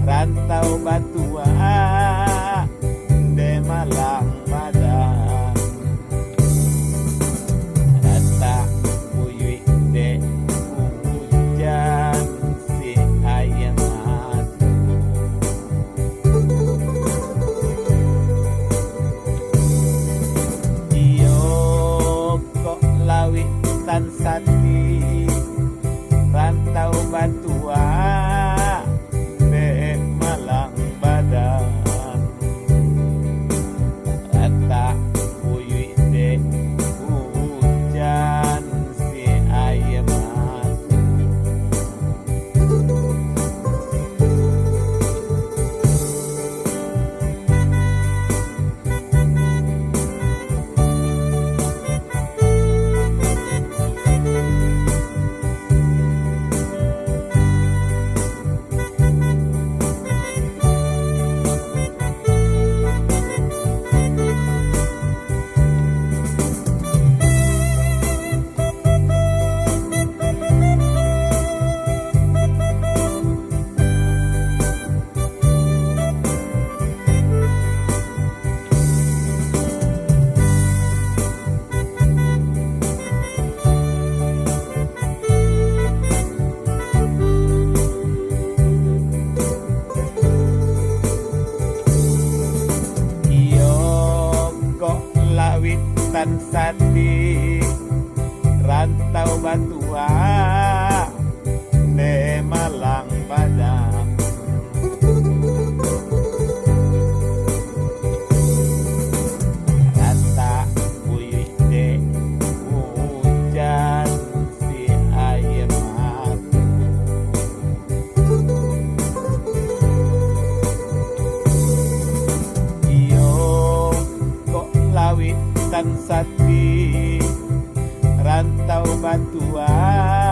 Rantau Batua de Malang Badan Rata Buyui de hujan si ayam atu Iyo kok lawi tan sati Rantau Batua de Malang Badan Rata Buyui de hujan si ayam atu Tan sati Rantau Batua de Malang Badan Rata Buyui de hujan si ayam atu Iyo kok lawi tan sati Rantau Batua